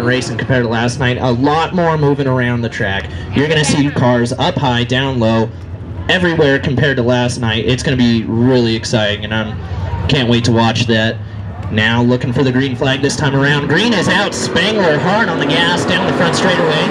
different racing compared to last night. A lot more moving around the track. You're going to see cars up high, down low, everywhere compared to last night. It's going to be really exciting, and I can't wait to watch that. Now looking for the green flag this time around. Green is out. Spangler hard on the gas down the front straightaway.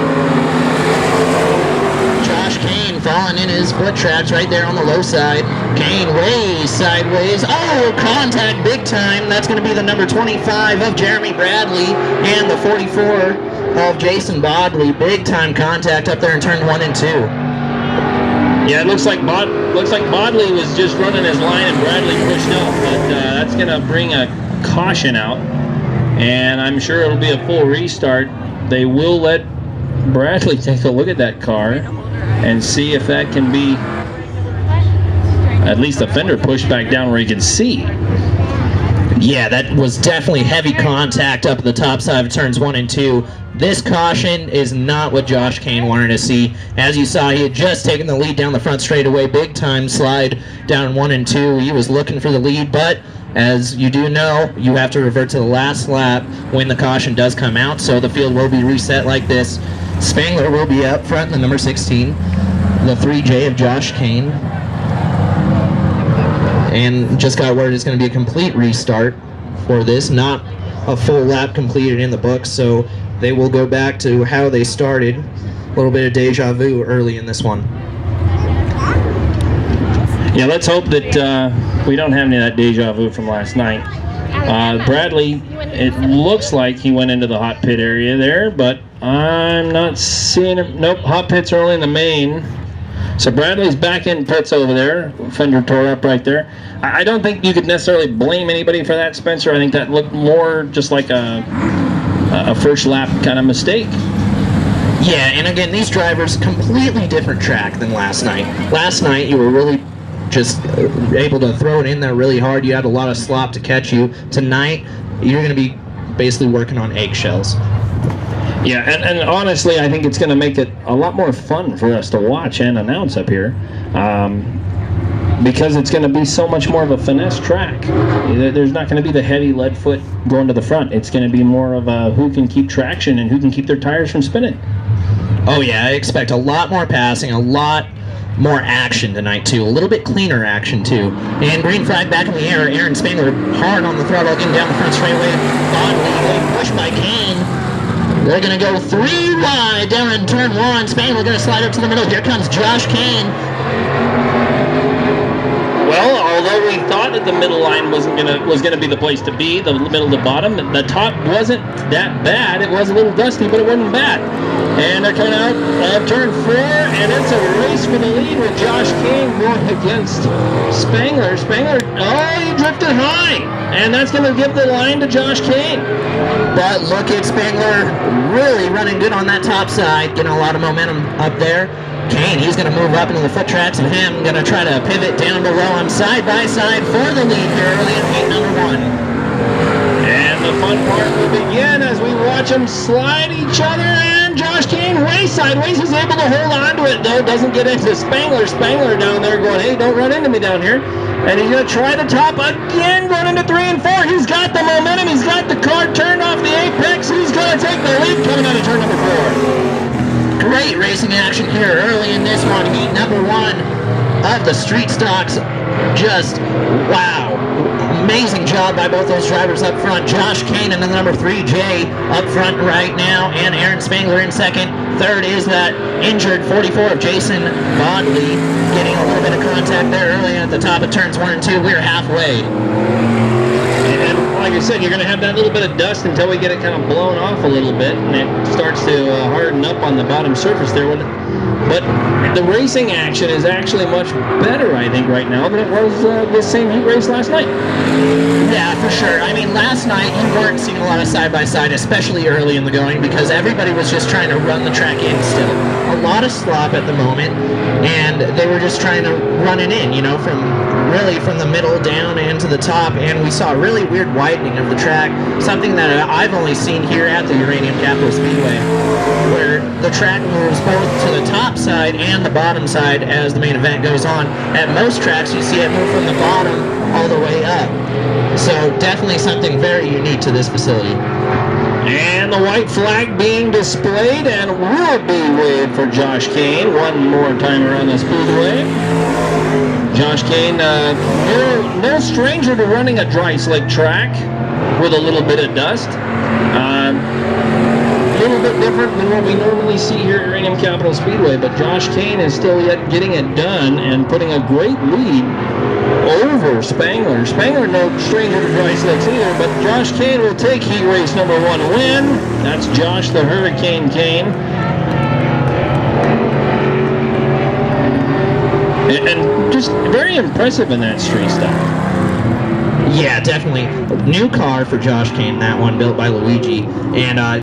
Josh Kane falling in his foot tracks right there on the low side. Kane way sideways. Oh, contact big time. That's going to be the number 25 of Jeremy Bradley and the 44 of Jason Bodley. Big time contact up there in turn 1 and 2. Yeah, it looks like Bodley was just running his line and Bradley pushed up, but that's going to bring a caution out, and I'm sure it'll be a full restart. They will let Bradley take a look at that car and see if that can be at least the fender pushed back down where he can see. Yeah, that was definitely heavy contact up at the top side of turns 1 and 2. This caution is not what Josh Kane wanted to see. As you saw, he had just taken the lead down the front straightaway. Big time slide down 1 and 2. He was looking for the lead, but as you do know, you have to revert to the last lap when the caution does come out, so the field will be reset like this. Spangler will be up front in the number 16, the 3J of Josh Kane. And just got word it's going to be a complete restart for this, not a full lap completed in the books, so they will go back to how they started. A little bit of deja vu early in this one. Yeah, let's hope that we don't have any of that deja vu from last night. Bradley, it looks like he went into the hot pit area there, but I'm not seeing him. Nope, hot pits are only in the main. So Bradley's back in pits over there. Fender tore up right there. I don't think you could necessarily blame anybody for that, Spencer. I think that looked more just like a first lap kind of mistake. Yeah, and again, these drivers, completely different track than last night. Last night, you were really just able to throw it in there really hard. You had a lot of slop to catch you. Tonight, you're going to be basically working on eggshells. Yeah, and honestly, I think it's going to make it a lot more fun for us to watch and announce up here, because it's going to be so much more of a finesse track. There's not going to be the heavy lead foot going to the front. It's going to be more of a who can keep traction and who can keep their tires from spinning. Oh yeah, I expect a lot more passing, a lot more action tonight too. A little bit cleaner action too. And green flag back in the air. Aaron Spangler hard on the throttle, getting down the front straightaway. Bodley pushed by Kane. They're going to go 3 wide down in turn 1. Spangler going to slide up to the middle. Here comes Josh Kane. Well, although we thought that the middle line was gonna be the place to be, the middle to bottom, the top wasn't that bad. It was a little dusty, but it wasn't bad. And they're coming out of turn 4, and it's a race for the lead with Josh Kane going against Spangler. Spangler, oh, he drifted high, and that's going to give the line to Josh Kane. But look at Spangler really running good on that top side, getting a lot of momentum up there. Kane, he's going to move up into the foot tracks, and him going to try to pivot down below him side by side for the lead here early in heat number 1. And the fun part will begin as we watch them slide each other, and Josh Kane way sideways. He's able to hold on to it, though. Doesn't get into Spangler. Spangler down there going, hey, don't run into me down here. And he's going to try the top again, going into 3 and 4. He's got the momentum. He's got the car turned off the apex. He's going to take the lead coming out of turn number 4. Great racing action here early in this one. Heat number 1 of the street stocks. Just, wow. Amazing job by both those drivers up front. Josh Kane and the number 3J up front right now, and Aaron Spangler in second. Third is that injured 44 of Jason Bodley, getting a little bit of contact there early at the top of turns 1 and 2. We're halfway. And like I said, you're going to have that little bit of dust until we get it kind of blown off a little bit, and it starts to harden up on the bottom surface there. But the racing action is actually much better, I think, right now than it was this same heat race last night. Yeah, for sure. I mean, last night you weren't seeing a lot of side-by-side, especially early in the going, because everybody was just trying to run the track in still. A lot of slop at the moment, and they were just trying to run it in, you know, from the middle down and to the top, and we saw a really weird widening of the track, something that I've only seen here at the Uranium Capital Speedway, where the track moves both to the top side and the bottom side as the main event goes on. At most tracks, you see it move from the bottom all the way up. So definitely something very unique to this facility. And the white flag being displayed and will be waved for Josh Kane one more time around the speedway. Josh Kane, no stranger to running a dry slick track with a little bit of dust. A little bit different than what we normally see here at Uranium Capital Speedway, but Josh Kane is still yet getting it done and putting a great lead over Spangler. Spangler no stranger to dry slicks either, but Josh Kane will take heat race number 1 win. That's Josh the Hurricane Kane. And just very impressive in that street style. Yeah, definitely. New car for Josh Kane, that one built by Luigi. And